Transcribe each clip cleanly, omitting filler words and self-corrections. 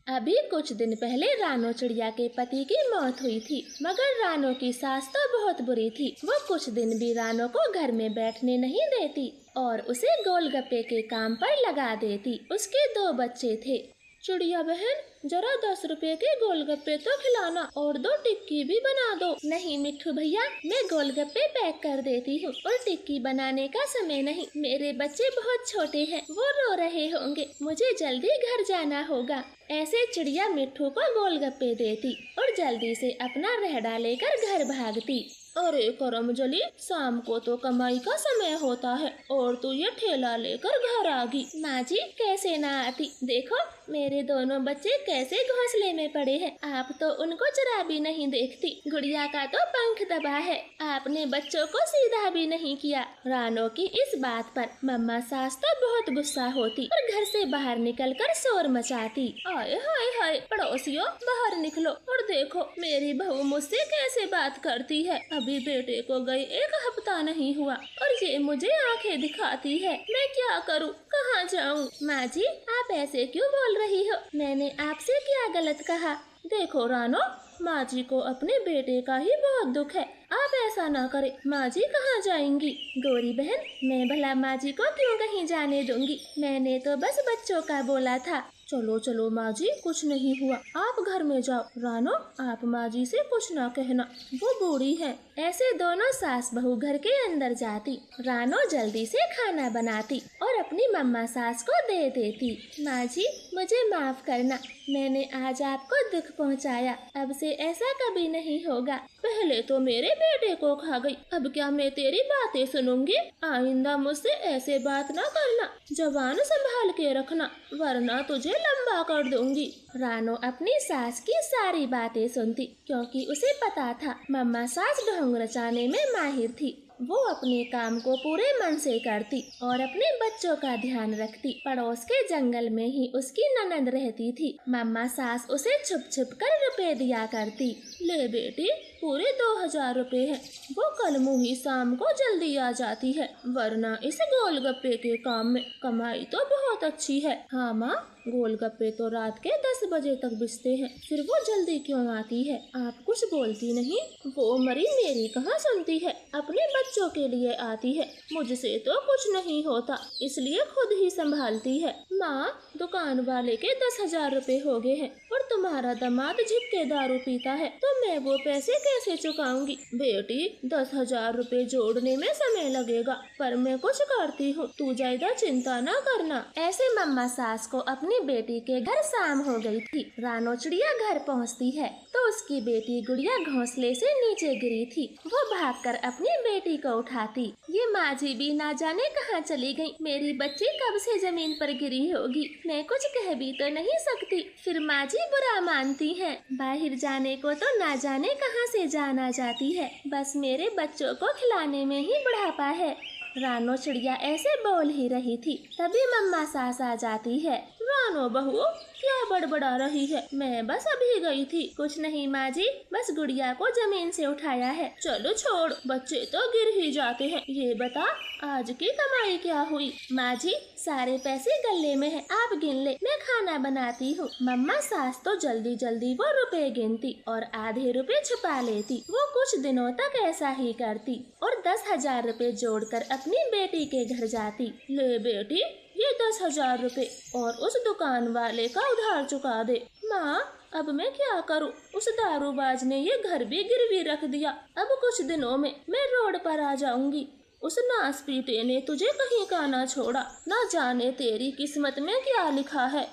अभी कुछ दिन पहले रानो चिड़िया के पति की मौत हुई थी, मगर रानो की सास तो बहुत बुरी थी। वो कुछ दिन भी रानो को घर में बैठने नहीं देती और उसे गोलगप्पे के काम पर लगा देती। उसके 2 बच्चे थे। चिड़िया बहन, जरा 10 रुपए के गोलगप्पे तो खिलाना और 2 टिक्की भी बना दो। नहीं मिट्ठू भैया, मैं गोलगप्पे पैक कर देती हूँ और टिक्की बनाने का समय नहीं। मेरे बच्चे बहुत छोटे हैं, वो रो रहे होंगे, मुझे जल्दी घर जाना होगा। ऐसे चिड़िया मिट्ठू को गोलगप्पे देती और जल्दी से अपना रहड़ा लेकर घर भागती। अरे करमजली, शाम को तो कमाई का समय होता है और तू ये ठेला लेकर घर आ गई। माँ जी कैसे ना आती, देखो मेरे दोनों बच्चे कैसे घोंसले में पड़े हैं। आप तो उनको जरा भी नहीं देखती। गुड़िया का तो पंख दबा है, आपने बच्चों को सीधा भी नहीं किया। रानो की इस बात पर मम्मा सास तो बहुत गुस्सा होती और घर से बाहर निकलकर शोर मचाती। आए हाय हाय, पड़ोसियों बाहर निकलो और देखो मेरी बहू मुझसे कैसे बात करती है। अभी बेटे को गए 1 हफ्ता नहीं हुआ और ये मुझे आंखें दिखाती है। मैं क्या करूं, कहाँ जाऊं? माँ जी आप ऐसे क्यों बोल रही हो? मैंने आपसे क्या गलत कहा? देखो रानो, माँ जी को अपने बेटे का ही बहुत दुख है। आप ऐसा ना करें। माँ जी कहाँ जाएंगी? गौरी बहन, मैं भला माँ जी को क्यों कहीं जाने दूंगी? मैंने तो बस बच्चों का बोला था। चलो चलो माँ जी, कुछ नहीं हुआ, आप घर में जाओ। रानो, आप माँ जी से कुछ ना कहना, वो बूढ़ी है। ऐसे दोनों सास बहू घर के अंदर जाती। रानो जल्दी से खाना बनाती और अपनी मम्मा सास को दे देती। माँ जी मुझे माफ करना, मैंने आज आपको दुख पहुँचाया। अब से ऐसा कभी नहीं होगा। पहले तो मेरे बेटे को खा गई, अब क्या मैं तेरी बातें सुनूंगी? आइंदा मुझसे ऐसे बात ना करना, जबान संभाल के रखना, वरना तुझे लंबा कर दूंगी। रानो अपनी सास की सारी बातें सुनती, क्योंकि उसे पता था मम्मा सास ढोंग रचाने में माहिर थी। वो अपने काम को पूरे मन से करती और अपने बच्चों का ध्यान रखती। पड़ोस के जंगल में ही उसकी ननद रहती थी। मम्मा सास उसे छुप छुप कर रुपए दिया करती। ले बेटी, पूरे 2000 रुपए हैं। वो कल मुही शाम को जल्दी आ जाती है, वरना इस गोलगप्पे के काम में कमाई तो बहुत अच्छी है। हाँ माँ, गोलगप्पे तो रात के 10 बजे तक बिकते हैं, फिर वो जल्दी क्यों आती है? आप कुछ बोलती नहीं? वो मरी मेरी कहाँ सुनती है, अपने बच्चों के लिए आती है। मुझसे तो कुछ नहीं होता, इसलिए खुद ही संभालती है। माँ, दुकान वाले के 10,000 रुपए हो गए हैं और तुम्हारा दामाद झिक्के दारू पीता है, तो मैं वो पैसे कैसे चुकाऊंगी? बेटी, 10,000 रुपए जोड़ने में समय लगेगा, पर मैं कुछ करती हूँ, तू ज्यादा चिंता न करना। ऐसे मम्मा सास को अपनी बेटी के घर शाम हो गई थी। रानो चिड़िया घर पहुँचती है तो उसकी बेटी गुड़िया घोंसले से नीचे गिरी थी। वो भागकर अपनी बेटी को उठाती। ये माँ जी भी ना जाने कहाँ चली गई। मेरी बच्ची कब से जमीन पर गिरी होगी। मैं कुछ कह भी तो नहीं सकती, फिर माँ जी बुरा मानती हैं। बाहर जाने को तो ना जाने कहाँ से जान आ जाती है, बस मेरे बच्चों को खिलाने में ही बुढ़ापा है। रानो चिड़िया ऐसे बोल ही रही थी, तभी मम्मा सास आ जाती है। रानो बहू, क्या बड़बड़ा रही है? मैं बस अभी गई थी। कुछ नहीं माँ जी, बस गुड़िया को जमीन से उठाया है। चलो छोड़, बच्चे तो गिर ही जाते हैं। ये बता, आज की कमाई क्या हुई? माँ जी, सारे पैसे गले में है, आप गिन ले, मैं खाना बनाती हूँ। मम्मा सास तो जल्दी जल्दी वो रुपए गिनती और आधे रुपए छुपा लेती। वो कुछ दिनों तक ऐसा ही करती और 10,000 रुपए जोड़कर अपनी बेटी के घर जाती। ले बेटी, ये 10,000 रुपए और उस दुकान वाले का उधार चुका दे। माँ, अब मैं क्या करूँ? उस दारूबाज ने ये घर भी गिरवी रख दिया। अब कुछ दिनों में मैं रोड पर आ जाऊंगी। उस नासपीटे ने तुझे कहीं का ना छोड़ा, ना जाने तेरी किस्मत में क्या लिखा है।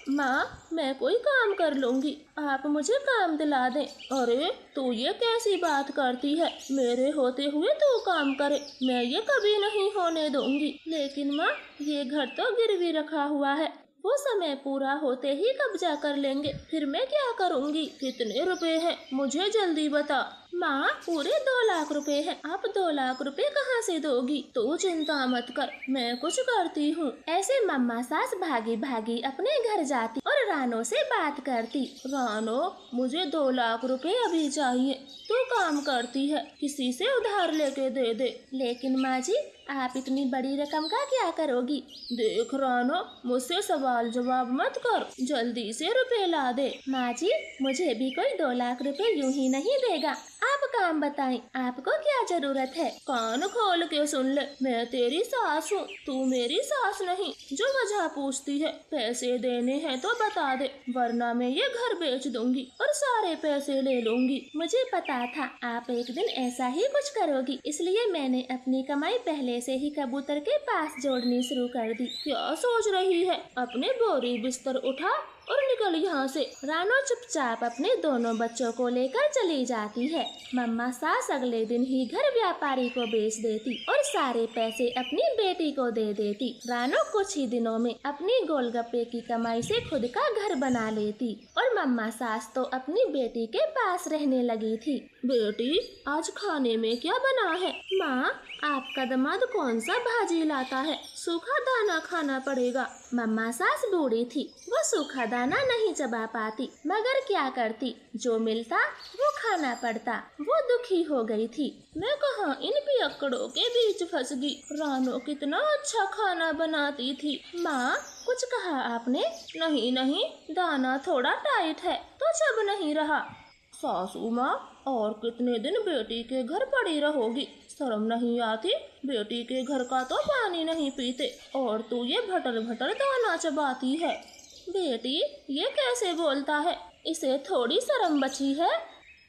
माँ, मैं कोई काम कर लूंगी, आप मुझे काम दिला दें। अरे तू ये कैसी बात करती है? मेरे होते हुए तू काम करे, मैं ये कभी नहीं होने दूंगी। लेकिन माँ, ये घर तो गिरवी रखा हुआ है, वो समय पूरा होते ही कब्जा कर लेंगे, फिर मैं क्या करूँगी? कितने रुपए हैं, मुझे जल्दी बता। माँ, पूरे 2 लाख रुपए हैं। आप 2 लाख रुपए कहाँ से दोगी? तू चिंता मत कर, मैं कुछ करती हूँ। ऐसे मम्मा सास भागी भागी अपने घर जाती और रानो से बात करती। रानो, मुझे 2 लाख रुपए अभी चाहिए। तू काम करती है, किसी से उधार लेके दे दे। लेकिन माँ जी, आप इतनी बड़ी रकम का क्या करोगी? देख रानो, मुझसे सवाल जवाब मत कर, जल्दी से रुपए ला दे। माँ जी, मुझे भी कोई 2 लाख रुपए यूं ही नहीं देगा। आप काम बताएं, आपको क्या जरूरत है? कान खोल के सुन ले, मैं तेरी सास हूँ, तू मेरी सास नहीं जो वजह पूछती है। पैसे देने हैं तो बता दे, वरना मैं ये घर बेच दूंगी और सारे पैसे ले लूंगी। मुझे पता था आप एक दिन ऐसा ही कुछ करोगी, इसलिए मैंने अपनी कमाई पहले से ही कबूतर के पास जोड़नी शुरू कर दी। क्या सोच रही है? अपने बोरी बिस्तर उठा और निकल यहाँ से। रानो चुपचाप अपने दोनों बच्चों को लेकर चली जाती है। मम्मा सास अगले दिन ही घर व्यापारी को बेच देती और सारे पैसे अपनी बेटी को दे देती। रानो कुछ ही दिनों में अपनी गोलगप्पे की कमाई से खुद का घर बना लेती और मम्मा सास तो अपनी बेटी के पास रहने लगी थी। बेटी, आज खाने में क्या बना है? माँ, आपका दामाद कौन सा भाजी लाता है? सूखा दाना खाना पड़ेगा। मम्मा सास बूढ़ी थी, वो सूखा दाना नहीं चबा पाती, मगर क्या करती, जो मिलता वो खाना पड़ता। वो दुखी हो गई थी। मैं कहाँ इन पियक्कड़ों के बीच फंस गई। रानो कितना अच्छा खाना बनाती थी। माँ, कुछ कहा आपने? नहीं नहीं, दाना थोड़ा टाइट है तो चब नहीं रहा। सासू माँ, और कितने दिन बेटी के घर पड़ी रहोगी? शर्म नहीं आती? बेटी के घर का तो पानी नहीं पीते और तू ये भटर भटर दाना चबाती है। बेटी, ये कैसे बोलता है? इसे थोड़ी शर्म बची है?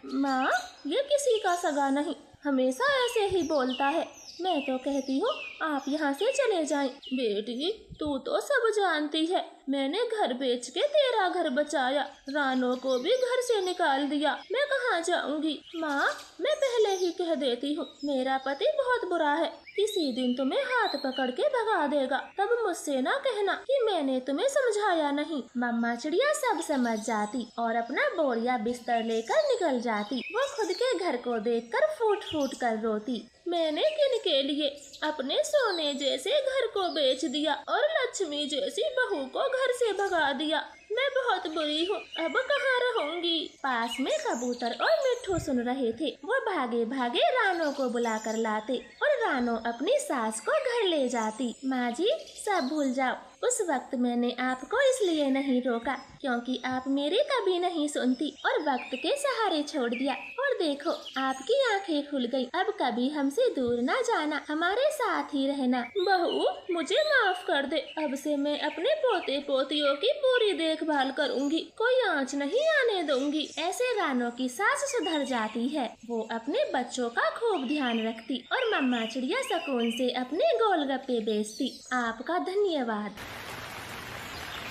माँ, ये किसी का सगा नहीं, हमेशा ऐसे ही बोलता है। मैं तो कहती हूँ आप यहाँ से चले जाएं। बेटी, तू तो सब जानती है, मैंने घर बेच के तेरा घर बचाया, रानो को भी घर से निकाल दिया। मैं कहाँ जाऊँगी? माँ, मैं पहले ही कह देती हूँ, मेरा पति बहुत बुरा है, किसी दिन तुम्हें हाथ पकड़ के भगा देगा। तब मुझसे ना कहना कि मैंने तुम्हें समझाया नहीं। मम्मा चिड़िया सब समझ जाती और अपना बोरिया बिस्तर लेकर निकल जाती। वो खुद के घर को देखकर फूट फूट कर रोती। मैंने किनके लिए अपने सोने जैसे घर को बेच दिया और लक्ष्मी जैसी बहू को घर से भगा दिया। मैं बहुत बुरी हूँ, अब कहाँ रहूंगी? पास में कबूतर और मिट्ठू सुन रहे थे। वो भागे भागे रानो को बुला कर लाते और रानो अपनी सास को घर ले जाती। माँ जी, सब भूल जाओ, उस वक्त मैंने आपको इसलिए नहीं रोका क्योंकि आप मेरी कभी नहीं सुनती और वक्त के सहारे छोड़ दिया। और देखो, आपकी आंखें खुल गई। अब कभी हमसे दूर ना जाना, हमारे साथ ही रहना। बहू, मुझे माफ कर दे, अब से मैं अपने पोते पोतियों की पूरी देखभाल करूंगी, कोई आंच नहीं आने दूंगी। ऐसे रानो की सास सुधर जाती है। वो अपने बच्चों का खूब ध्यान रखती और मम्मा चिड़िया सुकून से अपने गोलगप्पे बेचती। आपका धन्यवाद।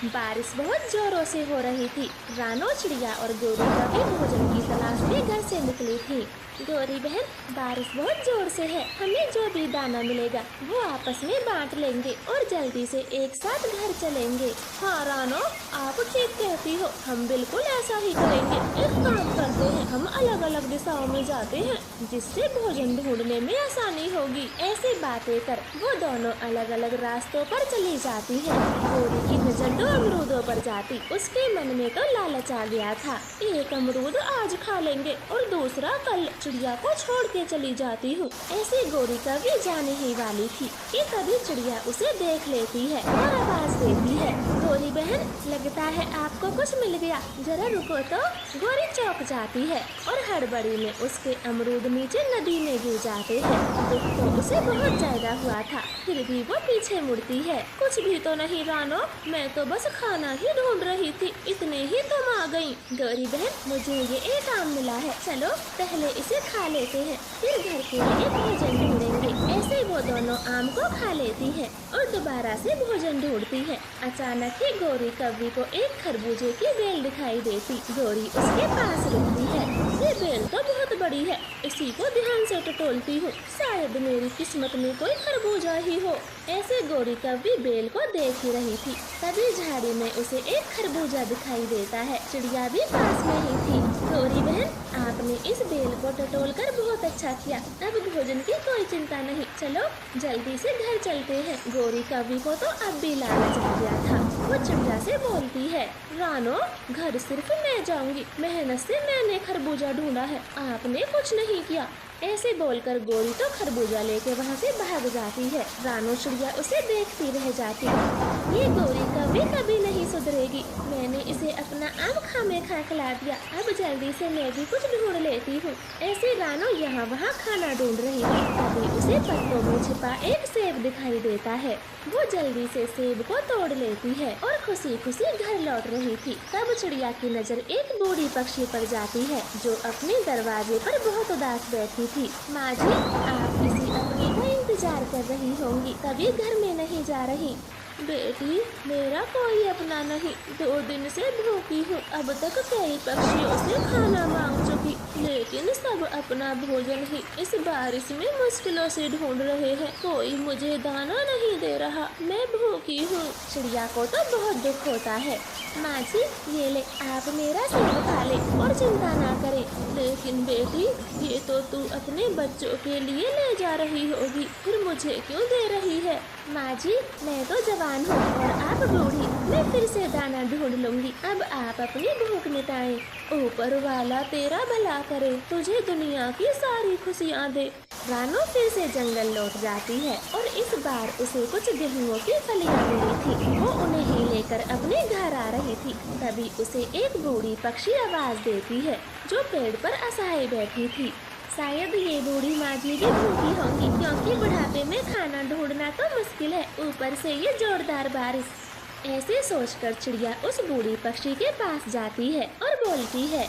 बारिश बहुत जोरों से हो रही थी। रानो चिड़िया और गोरी कभी भोजन की तलाश में घर से निकली थी। गोरी बहन, बारिश बहुत जोर से है, हमें जो भी दाना मिलेगा वो आपस में बांट लेंगे और जल्दी से एक साथ घर चलेंगे। हाँ रानो, आप ठीक कहती हो, हम बिल्कुल ऐसा ही करेंगे। एक काम करते हैं, हम अलग अलग दिशाओं में जाते हैं, जिससे भोजन ढूंढने में आसानी होगी। ऐसी बातें कर वो दोनों अलग अलग रास्तों पर चली जाती है। गोरी की नजर 2 अमरूदों पर जाती। उसके मन में तो लालच आ गया था, एक अमरूद आज खा लेंगे और दूसरा कल। चिड़िया को छोड़ के चली जाती हूँ। ऐसी गोरी कभी जाने ही वाली थी कि तभी चिड़िया उसे देख लेती है और आवाज देती है, गोरी बहन, लगता है आपको कुछ मिल गया, जरा रुको तो। गोरी चौंक जाती है और हड़बड़ी में उसके अमरूद नीचे नदी में गिर जाते हैं। दुख तो उसे बहुत ज्यादा हुआ था, फिर भी वो पीछे मुड़ती है। कुछ भी तो नहीं रानो, मैं तो बस खाना ही ढूंढ रही थी, इतने ही तुम आ गयी। गोरी बहन, मुझे ये एक आम मिला है, चलो पहले इसे खा लेते हैं, फिर घर के लिए भोजन ढूंढेंगे। ऐसे वो दोनों आम को खा लेती है और दोबारा से भोजन ढूंढती है। अचानक ही गोरी कव्वी को एक खरबूजे की बेल दिखाई देती। गोरी उसके पास रुकती है। ये बेल तो बहुत बड़ी है, इसी को ध्यान से टटोलती हूँ, शायद मेरी किस्मत में कोई खरबूजा ही हो। ऐसे गोरी कव्वी बेल को देख ही रही थी, तभी झाड़ी में उसे एक खरबूजा दिखाई देता है। चिड़िया भी पास में ही थी। गोरी बहन, आपने इस बेल को टटोल कर बहुत अच्छा किया, अब भोजन की कोई चिंता नहीं, चलो जल्दी से घर चलते हैं। गोरी कव्वी को तो अब भी लालच आ गया था। वो चिड़िया से बोलती है, रानो, घर सिर्फ मैं जाऊंगी, मेहनत से मैंने खरबूजा ढूंढा है, आपने कुछ नहीं किया। ऐसे बोलकर गोरी तो खरबूजा लेके वहाँ से भाग जाती है। रानो चिड़िया उसे देखती रह जाती है। ये गोरी कभी नहीं सुधरेगी। मैंने इसे अपना आम खामेखा खिला दिया। अब जल्दी से मैं भी कुछ ढूंढ लेती हूँ। ऐसे रानो यहाँ वहाँ खाना ढूंढ रही थी। तभी उसे पत्तों में छिपा एक सेब दिखाई देता है। वो जल्दी से सेब को तोड़ लेती है और खुशी खुशी घर लौट रही थी। तब चिड़िया की नजर एक बूढ़ी पक्षी पर जाती है जो अपने दरवाजे पर बहुत उदास बैठी थी। माँ जी, आप किसी अपने का इंतजार कर रही होंगी, तभी घर में नहीं जा रही। बेटी, मेरा कोई अपना नहीं, 2 दिन से भूखी हूँ। अब तक कई पक्षियों से खाना मांग चुकी, लेकिन सब अपना भोजन ही इस बारिश में मुश्किलों से ढूंढ रहे हैं। कोई मुझे दाना नहीं दे रहा, मैं भूखी हूँ। चिड़िया को तो बहुत दुख होता है। माँ जी, ये ले, आप मेरा सेब खा ले और चिंता ना करें। लेकिन बेटी, ये तो तू अपने बच्चों के लिए ले जा रही होगी, फिर मुझे क्यों दे रही है? माँ जी, मैं तो जवान हूँ और आप बूढ़ी। मैं फिर से दाना ढूंढ लूंगी। अब आप अपनी भूख मिटाएं। ऊपर वाला तेरा भला करे, तुझे दुनिया की सारी खुशियाँ दे। रानो फिर से जंगल लौट जाती है और इस बार उसे कुछ गेहूं की फलियां मिली थी। वो उन्हें ही लेकर अपने घर आ रही थी। तभी उसे एक बूढ़ी पक्षी आवाज देती है जो पेड़ पर असहाय बैठी थी। शायद ये बूढ़ी माँ जी भी भूखी होंगी, क्योंकि बुढ़ापे में खाना ढूंढना तो मुश्किल है, ऊपर से ये जोरदार बारिश। ऐसे सोचकर चिड़िया उस बूढ़ी पक्षी के पास जाती है और बोलती है,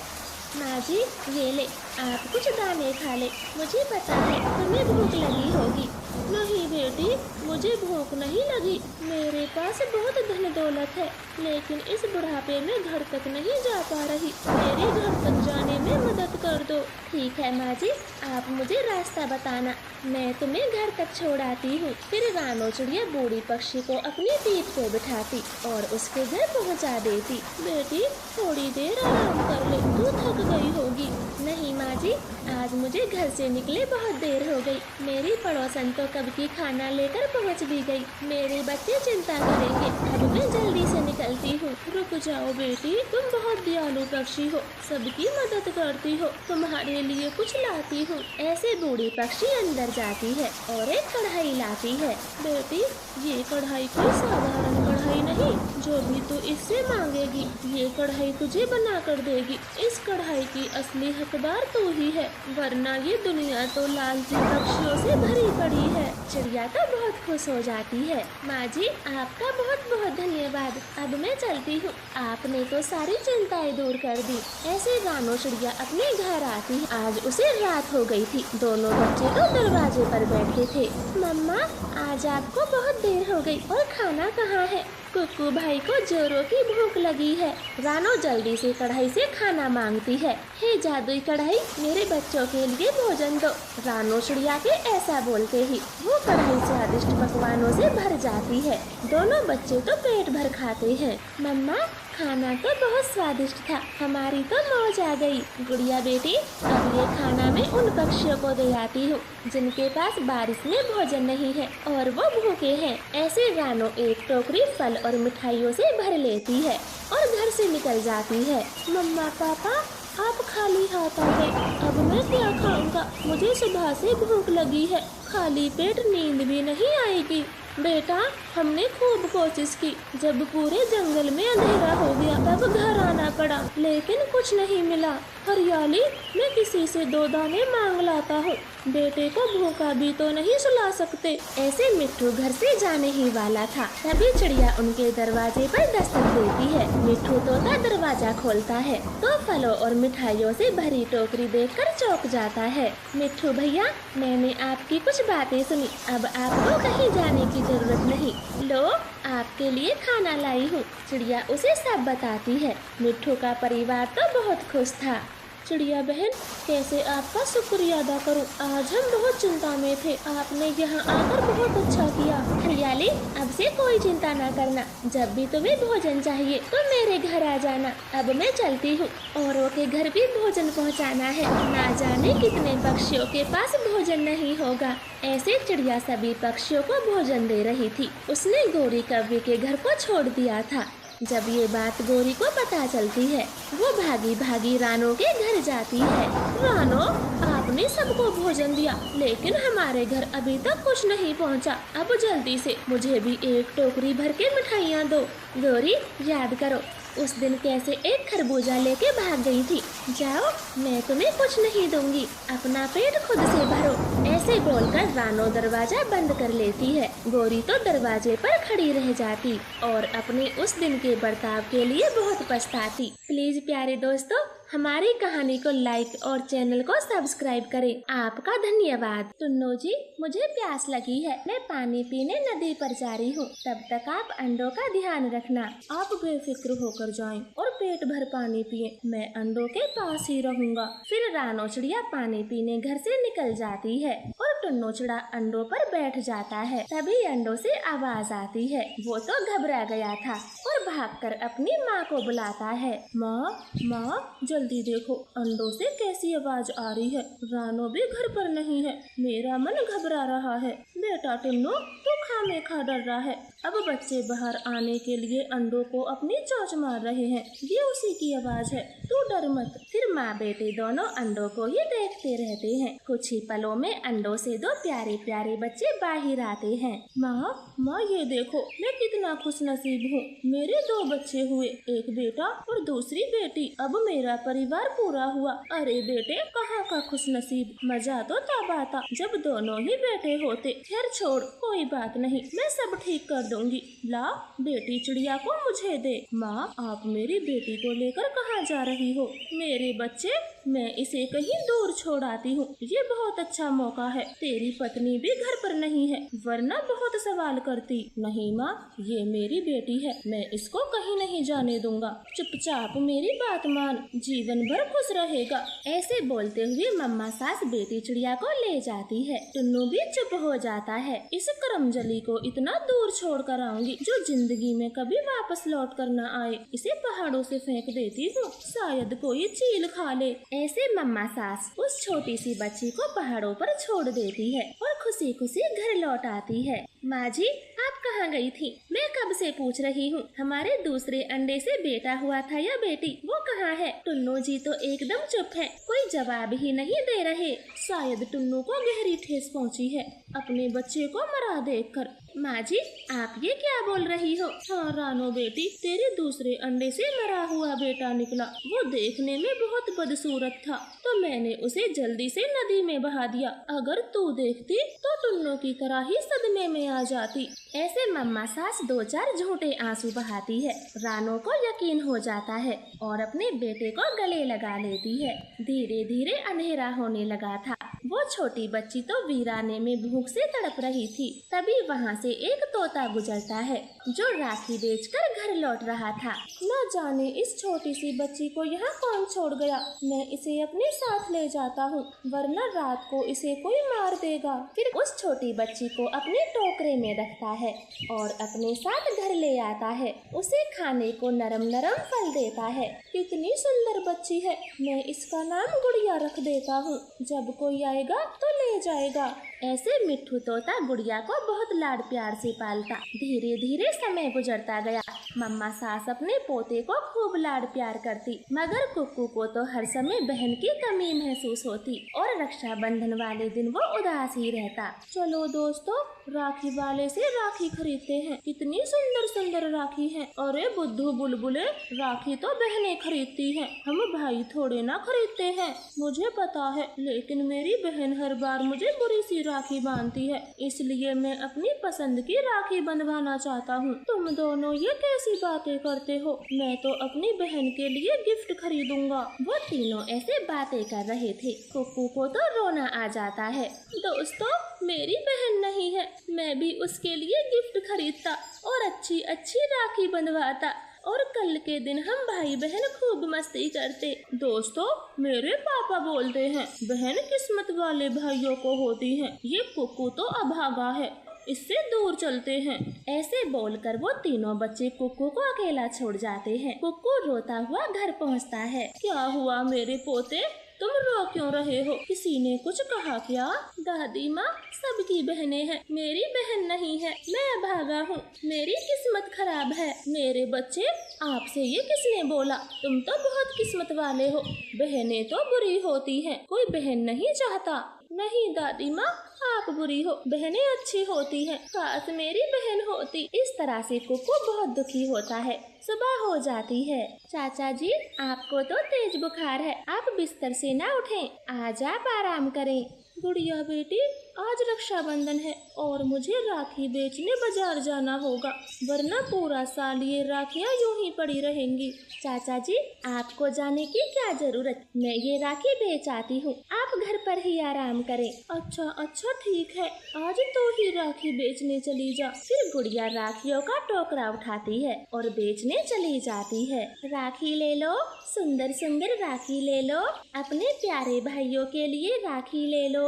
माँ जी, ये ले, आप कुछ दाने खा ले। मुझे पता है तुम्हें भूख लगी होगी। नहीं बेटी, मुझे भूख नहीं लगी। मेरे पास बहुत धन दौलत है, लेकिन इस बुढ़ापे में घर तक नहीं जा पा रही। मेरे घर तक जाने में मदद कर दो। ठीक है माँ जी, आप मुझे रास्ता बताना, मैं तुम्हें घर तक छोड़ आती हूँ। फिर रानो चिड़िया बूढ़ी पक्षी को अपनी पीठ पे बिठाती और उसके घर पहुँचा देती। बेटी, थोड़ी देर आराम कर ले, तू थक गई होगी। नहीं माँ जी, आज मुझे घर से निकले बहुत देर हो गई। मेरी पड़ोसन तो कब की खाना लेकर पहुँच भी गई। मेरे बच्चे चिंता करेंगे। अब मैं जल्दी से निकलती हूँ। रुक जाओ बेटी, तुम बहुत दयालु पक्षी हो, सबकी मदद करती हो, तुम्हारे लिए कुछ लाती हूँ। ऐसे बूढ़ी पक्षी अंदर जाती है और एक कढ़ाई लाती है। बेटी, ये कढ़ाई कोई साधारण कढ़ाई नहीं, जो भी तू इससे मांगेगी ये कढ़ाई तुझे बना कर देगी। इस कढ़ाई की असली हकदार तू ही है, वरना ये दुनिया तो लालची पक्षियों से भरी पड़ी है। चिड़िया तो बहुत खुश हो जाती है। माँ जी, आपका बहुत बहुत धन्यवाद। अब मैं चलती हूँ, आपने तो सारी चिंताएं दूर कर दी। ऐसे रानो चिड़िया अपने घर आती है। आज उसे रात हो गई थी। दोनों बच्चे तो दरवाजे पर बैठे थे। मम्मा, आज आपको बहुत देर हो गई और खाना कहाँ है? कुक्कू भाई को जोरों की भूख लगी है। रानो जल्दी से कढ़ाई से खाना मांगती है। हे जादुई कढ़ाई, मेरे बच्चों के लिए भोजन दो। रानो चिड़िया के ऐसा बोलते ही वो कढ़ाई स्वादिष्ट पकवानों से भर जाती है। दोनों बच्चे तो पेट भर खाते हैं। मम्मा, खाना तो बहुत स्वादिष्ट था, हमारी तो मौज आ गई। गुड़िया बेटी, अब ये खाना मैं उन पक्षियों को दे आती हूँ जिनके पास बारिश में भोजन नहीं है और वो भूखे हैं। ऐसे रानो एक टोकरी फल और मिठाइयों से भर लेती है और घर से निकल जाती है। मम्मा पापा, आप खाली हाथ आ गए, अब मैं क्या खाऊंगा? मुझे सुबह से भूख लगी है, खाली पेट नींद भी नहीं आएगी। बेटा, हमने खूब कोशिश की, जब पूरे जंगल में अंधेरा हो गया तब घर आना पड़ा, लेकिन कुछ नहीं मिला। हरियाली, मैं किसी से 2 दाने मांग लाता हूँ, बेटे को भूखा भी तो नहीं सुला सकते। ऐसे मिट्ठू घर से जाने ही वाला था, तभी चिड़िया उनके दरवाजे पर दस्तक देती है। मिट्ठू तोता दरवाजा खोलता है तो फलों और मिठाइयों से भरी टोकरी देखकर चौंक जाता है। मिट्ठू भैया, मैंने आपकी कुछ बातें सुनी, अब आपको कहीं जाने की जरूरत नहीं। लो, आपके लिए खाना लाई हूँ। चिड़िया उसे सब बताती है। मिट्ठू का परिवार तो बहुत खुश था। चिड़िया बहन, कैसे आपका शुक्रिया अदा करूं? आज हम बहुत चिंता में थे, आपने यहाँ आकर बहुत अच्छा किया। हरियाली, अब से कोई चिंता ना करना, जब भी तुम्हें भोजन चाहिए तो मेरे घर आ जाना। अब मैं चलती हूँ, औरों के घर भी भोजन पहुँचाना है, ना जाने कितने पक्षियों के पास भोजन नहीं होगा। ऐसे चिड़िया सभी पक्षियों को भोजन दे रही थी। उसने गोरी कव्वे के घर को छोड़ दिया था। जब ये बात गौरी को पता चलती है वो भागी भागी रानो के घर जाती है। रानो, आपने सबको भोजन दिया लेकिन हमारे घर अभी तक कुछ नहीं पहुंचा। अब जल्दी से मुझे भी एक टोकरी भर के मिठाइयाँ दो। गौरी, याद करो उस दिन कैसे एक खरबूजा लेके भाग गई थी। जाओ, मैं तुम्हें कुछ नहीं दूंगी, अपना पेट खुद से भरो। ऐसे बोलकर रानो दरवाजा बंद कर लेती है। गौरी तो दरवाजे पर खड़ी रह जाती और अपने उस दिन के बर्ताव के लिए बहुत पछताती। प्लीज प्यारे दोस्तों, हमारी कहानी को लाइक और चैनल को सब्सक्राइब करें। आपका धन्यवाद। टुन्नू जी, मुझे प्यास लगी है, मैं पानी पीने नदी पर जा रही हूँ। तब तक आप अंडों का ध्यान रखना। आप बेफिक्र होकर जाएं और पेट भर पानी पिए, मैं अंडों के पास ही रहूँगा। फिर रानो चिड़िया पानी पीने घर से निकल जाती है और टुन्नू चिड़ा अंडों पर बैठ जाता है। तभी अंडों से आवाज आती है। वो तो घबरा गया था और भागकर अपनी माँ को बुलाता है। माँ, माँ, जल्दी देखो, अंडों से कैसी आवाज आ रही है। रानो भी घर पर नहीं है, मेरा मन घबरा रहा है। बेटा टुन्नू, तू खामेखा डर रहा है। अब बच्चे बाहर आने के लिए अंडों को अपनी चोंच मार रहे हैं, ये उसी की आवाज है, तू डर मत। फिर माँ बेटे दोनों अंडों को ही देखते रहते हैं। कुछ ही पलों में अंडों से दो प्यारे प्यारे बच्चे बाहर आते हैं। माँ, ये देखो, मैं कितना खुश नसीब हूँ। मेरे 2 बच्चे हुए, एक बेटा और दूसरी बेटी। अब मेरा परिवार पूरा हुआ। अरे बेटे, कहाँ का खुश नसीब। मजा तो तब आता जब दोनों ही बेटे होते। खैर छोड़, कोई बात नहीं, मैं सब ठीक कर दूंगी। ला, बेटी चिड़िया को मुझे दे। माँ, आप मेरी बेटी को लेकर कहाँ जा रही हो? मेरे बच्चे, मैं इसे कहीं दूर छोड़ आती हूँ। ये बहुत अच्छा मौका है। तेरी पत्नी भी घर पर नहीं है, वरना बहुत सवाल करती। नहीं माँ, ये मेरी बेटी है, मैं इसको कहीं नहीं जाने दूंगा। चुपचाप मेरी बात मान, जीवन भर खुश रहेगा। ऐसे बोलते हुए मम्मा सास बेटी चिड़िया को ले जाती है। टुन्नू भी चुप हो जाता है। इस करमजली को इतना दूर छोड़ कर आऊंगी जो जिंदगी में कभी वापस लौट कर न आए। इसे पहाड़ों से फेंक देती हूँ, शायद कोई चील खा ले। ऐसे मम्मा सास उस छोटी सी बच्ची को पहाड़ों पर छोड़ देती है और खुशी खुशी घर लौट आती है। माँ जी, आप कहाँ गई थी? मैं कब से पूछ रही हूँ। हमारे दूसरे अंडे से बेटा हुआ था या बेटी, वो कहाँ है? टुन्नू जी तो एकदम चुप है, कोई जवाब ही नहीं दे रहे। शायद टुन्नू को गहरी ठेस पहुँची है अपने बच्चे को मरा देखकर। माँ जी, आप ये क्या बोल रही हो? हाँ रानो बेटी, तेरे दूसरे अंडे से मरा हुआ बेटा निकला। वो देखने में बहुत बदसूरत था, तो मैंने उसे जल्दी से नदी में बहा दिया। अगर तू देखती तो टुन्नू की तरह ही सदमे में आ जाती। ऐसे मम्मा सास 2-4 झूठे आंसू बहाती है। रानो को यकीन हो जाता है और अपने बेटे को गले लगा लेती है। धीरे धीरे अंधेरा होने लगा था। वो छोटी बच्ची तो वीराने में भूख से तड़प रही थी। तभी वहाँ से एक तोता गुजरता है जो राखी बेचकर घर लौट रहा था। न जाने इस छोटी सी बच्ची को यहाँ कौन छोड़ गया। मैं इसे अपने साथ ले जाता हूँ, वरना रात को इसे कोई मार देगा। फिर उस छोटी बच्ची को अपने टोकरे में रखता है और अपने साथ घर ले आता है। उसे खाने को नरम नरम फल देता है। कितनी सुंदर बच्ची है, मैं इसका नाम गुड़िया रख देता हूँ। जब कोई आएगा तो ले जाएगा। ऐसे मिट्ठू तोता गुड़िया को बहुत लाड प्यार से पालता। धीरे धीरे समय गुजरता गया। मम्मा सास अपने पोते को खूब लाड प्यार करती, मगर कुक्कू को तो हर समय बहन की कमी महसूस होती और रक्षाबंधन वाले दिन वो उदास ही रहता। चलो दोस्तों, राखी वाले से राखी खरीदते हैं। कितनी सुंदर सुंदर राखी है। अरे बुद्धू बुलबुले, राखी तो बहनें खरीदती हैं, हम भाई थोड़े ना खरीदते हैं। मुझे पता है, लेकिन मेरी बहन हर बार मुझे बुरी सी राखी बांधती है, इसलिए मैं अपनी पसंद की राखी बंधवाना चाहता हूँ। तुम दोनों ये कैसी बातें करते हो? मैं तो अपनी बहन के लिए गिफ्ट खरीदूंगा। वो तीनों ऐसे बातें कर रहे थे। कुक्कू को तो रोना आ जाता है। दोस्तों, मेरी बहन नहीं है, मैं भी उसके लिए गिफ्ट खरीदता और अच्छी अच्छी राखी बंधवाता और कल के दिन हम भाई बहन खूब मस्ती करते। दोस्तों, मेरे पापा बोलते हैं बहन किस्मत वाले भाइयों को होती है। ये कुक्कू तो अभागा है, इससे दूर चलते हैं। ऐसे बोलकर वो तीनों बच्चे कुक्कू को अकेला छोड़ जाते हैं। कुक्कू रोता हुआ घर पहुंचता है। क्या हुआ मेरे पोते, तुम रो क्यों रहे हो? किसी ने कुछ कहा क्या? दादी माँ, सबकी बहनें हैं, मेरी बहन नहीं है। मैं अभागा हूँ, मेरी किस्मत खराब है। मेरे बच्चे, आपसे ये किसने बोला? तुम तो बहुत किस्मत वाले हो। बहनें तो बुरी होती हैं, कोई बहन नहीं चाहता। नहीं दादी माँ, आप बुरी हो, बहनें अच्छी होती हैं। काश मेरी बहन होती। इस तरह से कुक्कू बहुत दुखी होता है। सुबह हो जाती है। चाचा जी, आपको तो तेज बुखार है, आप बिस्तर से ना उठें, आज आप आराम करें। गुड़िया बेटी, आज रक्षाबंधन है और मुझे राखी बेचने बाजार जाना होगा, वरना पूरा साल ये राखियाँ यूं ही पड़ी रहेंगी। चाचा जी, आपको जाने की क्या जरूरत, मैं ये राखी बेच आती हूँ, आप घर पर ही आराम करें। अच्छा ठीक है, आज तो ही राखी बेचने चली जा। फिर गुड़िया राखियों का टोकरा उठाती है और बेचने चली जाती है। राखी ले लो, सुंदर सुंदर राखी ले लो, अपने प्यारे भाइयों के लिए राखी ले लो।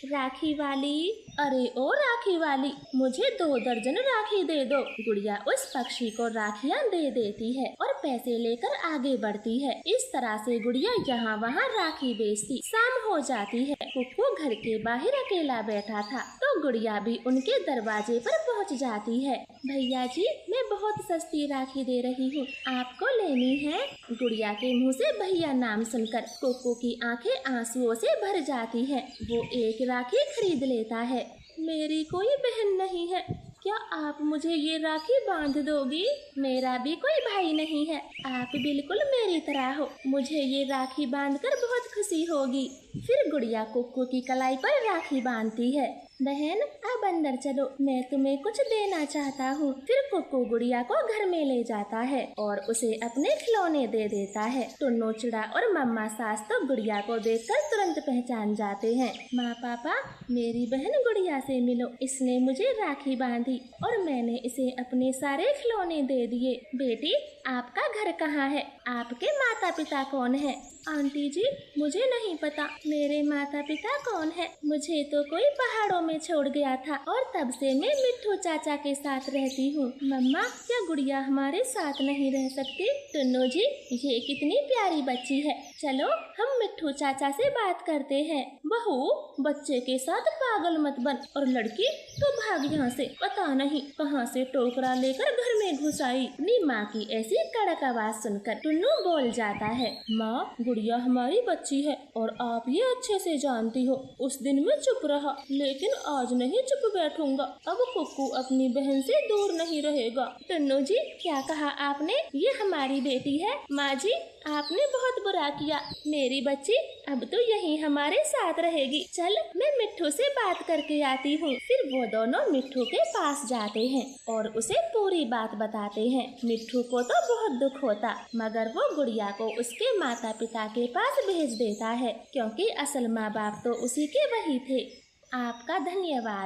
राखी वाली, अरे ओ राखी वाली, मुझे 2 दर्जन राखी दे दो। गुड़िया उस पक्षी को राखियाँ दे देती है और पैसे लेकर आगे बढ़ती है। इस तरह से गुड़िया यहाँ वहाँ राखी बेचती। शाम हो जाती है। कुक्कू घर के बाहर अकेला बैठा था तो गुड़िया भी उनके दरवाजे पर पहुँच जाती है। भैया जी, मैं बहुत सस्ती राखी दे रही हूँ, आपको लेनी है? गुड़िया के मुँह से भैया नाम सुनकर कुक्कू की आंखें आंसुओं से भर जाती हैं। वो एक राखी खरीद लेता है। मेरी कोई बहन नहीं है, क्या आप मुझे ये राखी बांध दोगी? मेरा भी कोई भाई नहीं है, आप बिल्कुल मेरी तरह हो, मुझे ये राखी बांधकर बहुत खुशी होगी। फिर गुड़िया कुक्कू की कलाई पर राखी बांधती है। बहन, अब अंदर चलो, मैं तुम्हें कुछ देना चाहता हूँ। फिर कुक्कू गुड़िया को घर में ले जाता है और उसे अपने खिलौने दे देता है। टुन्नू चिड़ा और मम्मा सास तो गुड़िया को देखकर तुरंत पहचान जाते हैं। माँ पापा, मेरी बहन गुड़िया से मिलो, इसने मुझे राखी बांधी और मैंने इसे अपने सारे खिलौने दे दिए। बेटी, आपका घर कहाँ है? आपके माता पिता कौन है? आंटी जी, मुझे नहीं पता। मेरे माता पिता कौन है? मुझे तो कोई पहाड़ों में छोड़ गया था और तब से मैं मिट्ठू चाचा के साथ रहती हूँ। मम्मा, क्या गुड़िया हमारे साथ नहीं रह सकती? टुन्नू जी, ये कितनी प्यारी बच्ची है, चलो हम मिट्ठू चाचा से बात करते हैं। बहू, बच्चे के साथ पागल मत बन, और लड़की तो भाग यहाँ से। पता नहीं कहाँ से टोकरा लेकर घर में घुस आई। अपनी माँ की ऐसी कड़क आवाज सुनकर टुन्नू बोल जाता है। माँ, गुड़िया हमारी बच्ची है और आप ये अच्छे से जानती हो। उस दिन मैं चुप रहा, लेकिन आज नहीं चुप बैठूंगा। अब कुक्कू अपनी बहन से दूर नहीं रहेगा। टुन्नू जी, क्या कहा आपने? ये हमारी बेटी है। माँ जी, आपने बहुत बुरा किया, मेरी बच्ची अब तो यहीं हमारे साथ रहेगी। चल, मैं मिट्ठू से बात करके आती हूँ। फिर वो दोनों मिट्ठू के पास जाते हैं और उसे पूरी बात बताते हैं। मिट्ठू को तो बहुत दुख होता, मगर वो गुड़िया को उसके माता पिता के पास भेज देता है, क्योंकि असल माँ बाप तो उसी के वही थे। आपका धन्यवाद।